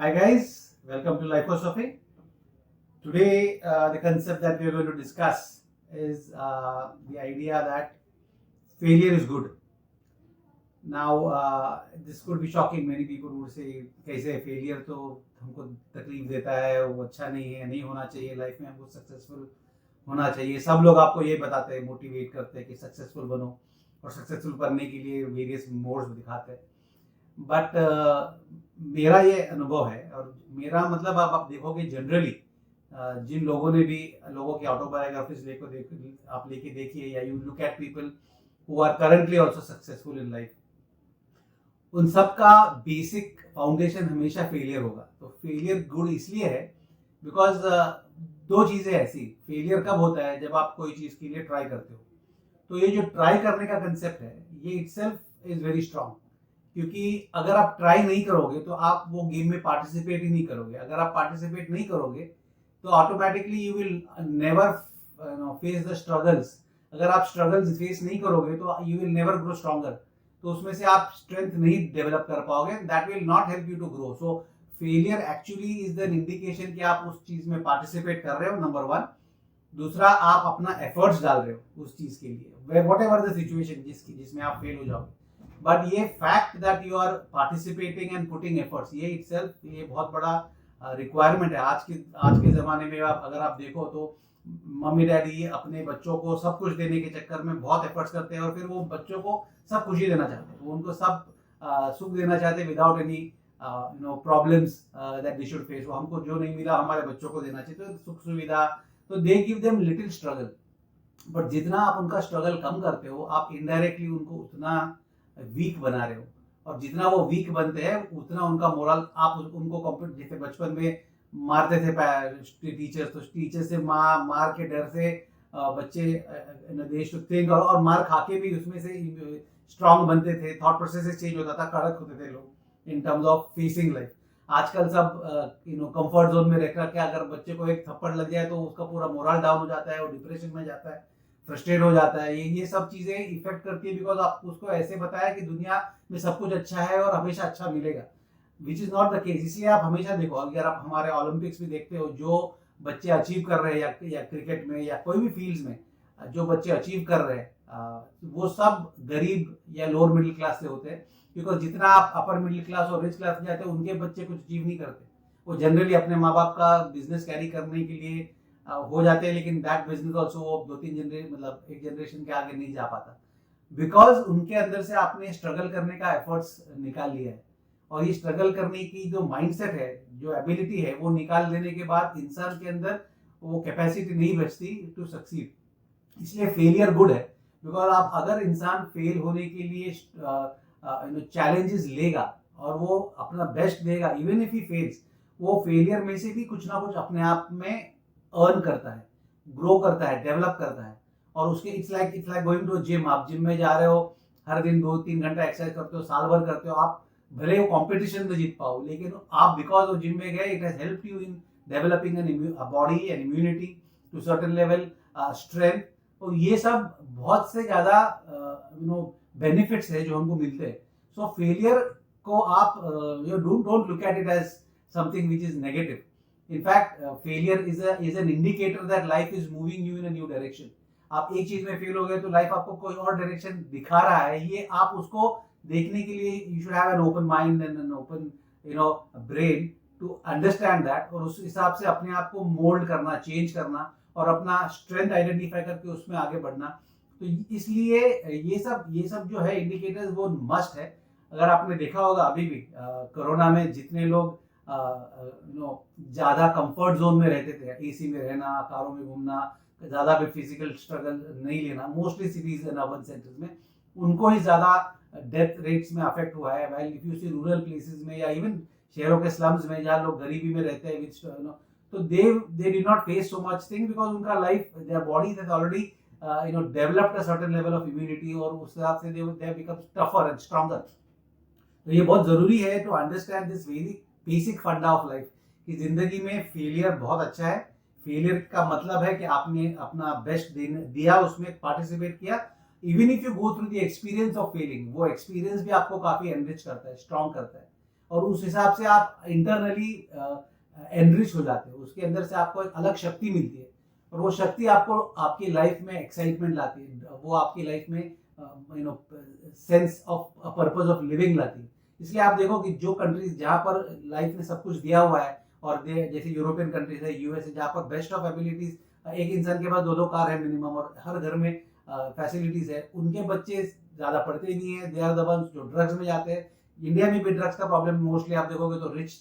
Hi guys, welcome to Life Philosophy. Today, the concept that we are going to discuss is the idea that failure is good. Now, this could be shocking. Many people would say, कैसे failure तो हमको तकलीफ देता है, वो अच्छा नहीं है, नहीं होना चाहिए लाइफ में, हमको सक्सेसफुल होना चाहिए. सब लोग आपको ये बताते हैं, मोटिवेट करते हैं कि सक्सेसफुल बनो और सक्सेसफुल बनने के लिए वेरियस मोड्स दिखाते हैं. बट मेरा ये अनुभव है और मेरा मतलब आप देखोगे जनरली जिन लोगों ने भी लोगों की ऑटोबायोग्राफीज आप लेके देखिए या you look at people who are currently also successful in life, उन सब का बेसिक फाउंडेशन हमेशा फेलियर होगा. तो फेलियर गुड इसलिए है बिकॉज दो चीजें ऐसी, फेलियर कब होता है जब आप कोई चीज के लिए ट्राई करते हो. तो ये जो ट्राई करने का कंसेप्ट है ये इटसेल्फ इज वेरी स्ट्रांग, क्योंकि अगर आप ट्राई नहीं करोगे तो आप वो गेम में पार्टिसिपेट ही नहीं करोगे. अगर आप पार्टिसिपेट नहीं करोगे तो automatically you will never face the struggles. अगर आप स्ट्रगल्स फेस नहीं करोगे तो you will never grow stronger. तो उसमें से आप स्ट्रेंथ नहीं डेवलप कर पाओगे. That will not help you to grow. So failure actually is the indication कि आप उस चीज में पार्टिसिपेट कर रहे हो, नंबर वन. दूसरा, आप अपना एफर्ट्स डाल रहे हो उस चीज के लिए, वॉट एवर द सिचुएशन जिसमें आप फेल हो जाओगे. बट ये fact that you are participating and putting efforts, ये इटसेल्फ ये बहुत बड़ा रिक्वायरमेंट है आज के ज़माने में. अगर आप देखो तो मम्मी डैडी अपने बच्चों को सब कुछ देने के चक्कर में बहुत एफर्ट्स करते हैं और फिर वो बच्चों को सब खुशी देना चाहते हैं, वो उनको सब सुख देना चाहते हैं without any problems that they should face. वो हमको जो नहीं मिला हमारे बच्चों को देना चाहिए, तो सुख सुविधा, तो they give them little struggle. But जितना आप उनका स्ट्रगल कम करते हो आप इनडायरेक्टली उनको उतना वीक बना रहे हो. और जितना वो वीक बनते हैं उतना उनका मोरल, आप उनको जैसे बचपन में मारते थे टीचर, तो टीचर से मार के डर से बच्चे दे शुड थिंक, और मार खा के भी उसमें से स्ट्रांग बनते थे, थॉट प्रोसेस चेंज होता था, कड़क होते थे लोग in terms of facing life. आजकल सब कंफर्ट जोन में रहकर के अगर बच्चे को एक थप्पड़ लग जाए तो उसका पूरा मोरल डाउन हो जाता है, वो डिप्रेशन में जाता है, फ्रस्ट्रेट हो जाता है. ये सब चीजें इफेक्ट करती है बिकॉज आप उसको ऐसे बताया कि दुनिया में सब कुछ अच्छा है और हमेशा अच्छा मिलेगा, which is not the case. इसलिए आप हमेशा देखो, अगर आप हमारे ओलंपिक्स भी देखते हो, जो बच्चे अचीव कर रहे हैं या क्रिकेट में या कोई भी फील्ड में जो बच्चे अचीव कर रहे हैं वो सब गरीब या लोअर मिडिल क्लास से होते हैं. बिकॉज जितना आप अपर मिडिल क्लास और रिच क्लास में जाते हैं उनके बच्चे कुछ अचीव नहीं करते. वो जनरली अपने माँ बाप का बिजनेस कैरी करने के लिए हो जाते हैं, लेकिन दैट बिजनेस ऑल्सो वो 2-3 जनरेशन मतलब एक जनरेशन के आगे नहीं जा पाता बिकॉज उनके अंदर से आपने स्ट्रगल करने का एफर्ट्स निकाल लिया है. और ये स्ट्रगल करने की जो माइंडसेट है, जो एबिलिटी है, वो निकाल देने के बाद इंसान के अंदर वो कैपेसिटी नहीं बचती टू सक्सीड. इसलिए फेलियर गुड है बिकॉज आप अगर इंसान फेल होने के लिए चैलेंजेस लेगा और वो अपना बेस्ट देगा, इवन इफ ही फेल्स, वो फेलियर में से भी कुछ ना कुछ अपने आप में अर्न करता है, ग्रो करता है, डेवलप करता है. और उसके it's like going to gym. आप जिम में जा रहे हो, हर दिन 2-3 घंटा एक्सरसाइज करते हो, साल भर करते हो, आप भले वो कंपटीशन में जीत पाओ, लेकिन आप बिकॉज वो जिम में गए, it has helped you in developing an body and immunity to certain level, strength. तो ये सब बहुत से ज्यादा बेनिफिट्स है जो हमको मिलते हैं. सो फेलियर को आप don't look at it as something which is negative. In fact, failure is an indicator that life is moving you in a new direction. आप एक चीज में फेल हो गए तो लाइफ आपको कोई और डायरेक्शन दिखा रहा है. ये आप उसको देखने के लिए you should have an open mind and an open brain to understand that, और उस हिसाब से अपने आप को मोल्ड करना, चेंज करना और अपना स्ट्रेंथ आइडेंटिफाई करके उसमें आगे बढ़ना. तो इसलिए ये सब जो है इंडिकेटर्स वो मस्ट है. अगर आपने देखा होगा अभी भी कोरोना में जितने लोग ज्यादा कंफर्ट जोन में रहते थे, एसी में रहना, कारों में घूमना, ज्यादा भी फिजिकल स्ट्रगल नहीं लेना, mostly cities and urban centres में, उनको ही ज्यादा डेथ रेट्स में अफेक्ट हुआ है. While if you see rural places में या इवन शहरों के स्लम्स में जहाँ लोग गरीबी में रहते हैं, तो they did not face so much thing because उनका life, their bodies has already developed a certain level of immunity, और उस हिसाब से they have become tougher and stronger. तो ये बहुत जरूरी है to understand this very basic funda of life कि जिंदगी में फेलियर बहुत अच्छा है. फेलियर का मतलब है कि आपने अपना बेस्ट दिया, उसमें पार्टिसिपेट किया. Even if you go through the experience of Fehling, वो एक्सपीरियंस भी आपको काफी एनरिच करता है, स्ट्रॉन्ग करता है. और उस हिसाब से आप इंटरनली एनरिच हो जाते हो, उसके अंदर से आपको एक अलग शक्ति मिलती है और वो शक्ति आपको आपकी लाइफ में एक्साइटमेंट लाती है, वो आपकी लाइफ में sense of purpose of living लाती है। इसलिए आप देखो कि जो कंट्रीज जहाँ पर लाइफ में सब कुछ दिया हुआ है और जैसे यूरोपियन कंट्रीज है, यूएस है, जहाँ पर बेस्ट ऑफ एबिलिटीज, एक इंसान के पास 2-2 कार है मिनिमम और हर घर में फैसिलिटीज है, उनके बच्चे ज्यादा पढ़ते नहीं है, दे आर द वंस जो ड्रग्स में जाते हैं। इंडिया में भी ड्रग्स का प्रॉब्लम मोस्टली आप देखोगे तो रिच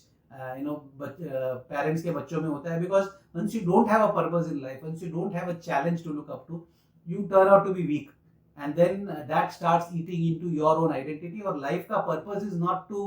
पेरेंट्स के बच्चों में होता है, because once you don't have a purpose in life, once you don't have a challenge to look up to, you turn out to be weak and then that starts eating into your own identity. Or life ka purpose is not to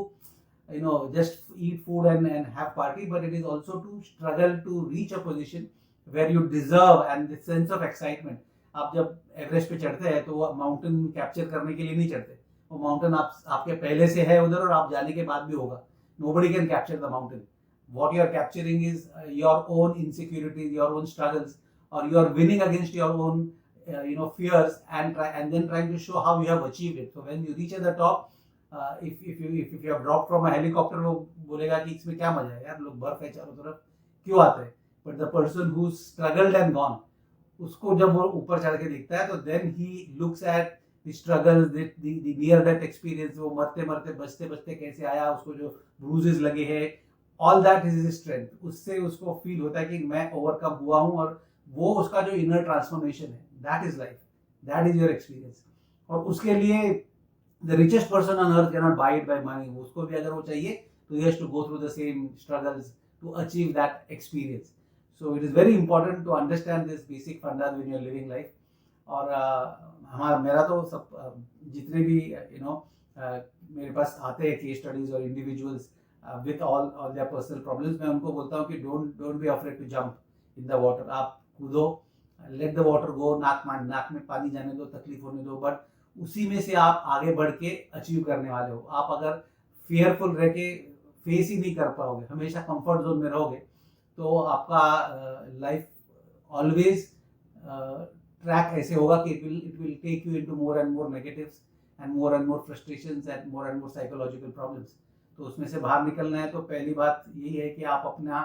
just eat food and have party, but it is also to struggle to reach a position where you deserve, and the sense of excitement. आप जब Everest पे चढ़ते हैं तो वो mountain capture करने के लिए नहीं चढ़ते, वो माउंटेन आपके पहले से है उधर और आप जाने के बाद भी होगा। nobody can capture the mountain. What you are capturing is your own insecurities, your own struggles, or you are winning against your own fears and then trying to show how you have achieved it. So when you reach at the top, if you have dropped from a helicopter, वो बोलेगा कि इसमें क्या मजा है यार, लोग बर्फ है चारों तरफ, क्यों आते हैं? But the person who struggled and gone, उसको जब वो ऊपर चढ़ के दिखता है तो then he looks at the struggles, the near death experience, वो मरते मरते बचते बचते कैसे आया, उसको जो bruises लगे हैं, all that is his strength. उससे उसको फील होता है कि मैं ओवरकम हुआ हूँ, और वो उसका जो इनर ट्रांसफॉर्मेशन है, that is life, that is your experience. और उसके लिए the richest person on earth can not buy it by money, उसको भी अगर वो चाहिए तो he has to go through the same struggles to achieve that experience. So it is very important to understand this basic funda when you are living life. और मेरा तो सब जितने भी मेरे पास आते हैं केस स्टडीज और individuals with all their personal problems, मैं उनको बोलता हूँ कि don't be afraid to jump in the water. आप कूदो, लेट द वाटर गो, नाक में पानी जाने दो, तकलीफ होने दो, बट उसी में से आप आगे बढ़ के अचीव करने वाले हो। आप अगर फियरफुल रह के फेस ही नहीं कर पाओगे, हमेशा कंफर्ट जोन में रहोगे, तो आपका लाइफ ऑलवेज ट्रैक ऐसे होगा कि it will take you into more and more negatives and more frustrations and more psychological problems. तो उसमें से बाहर निकलना है तो पहली बात यही है कि आप अपना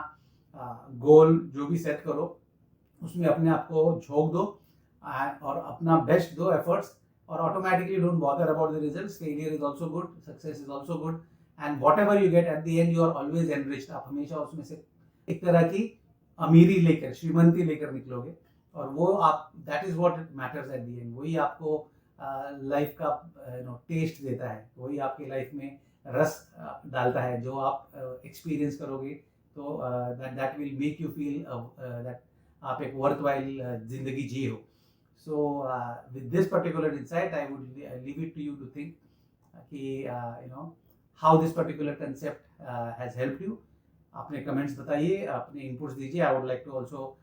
गोल जो भी सेट करो उसमें अपने आप को झोंक दो और अपना बेस्ट दो एफर्ट्स, और automatically don't bother about the results. Failure is also good, success is also good, and whatever you get at the end you are always enriched. आप हमेशा उसमें से एक तरह की अमीरी लेकर, श्रीमंती लेकर निकलोगे, और वो आप, that is what it matters eight the and. वही आपको लाइफ का टेस्ट देता है, वही आपकी लाइफ में रस डालता है, जो आप एक्सपीरियंस करोगे तो that will make you feel that आप एक वर्थवाइल जिंदगी जी हो। So with this particular insight I would leave it to you to think कि how this particular concept has helped you. अपने कमेंट्स बताइए, अपने इनपुट्स दीजिए। I would like to also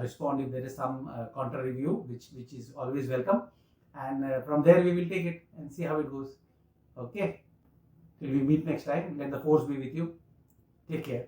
respond if there is some counter review, which is always welcome, and from there we will take it and see how it goes. Okay, till we meet next time, let the force be with you. Take care.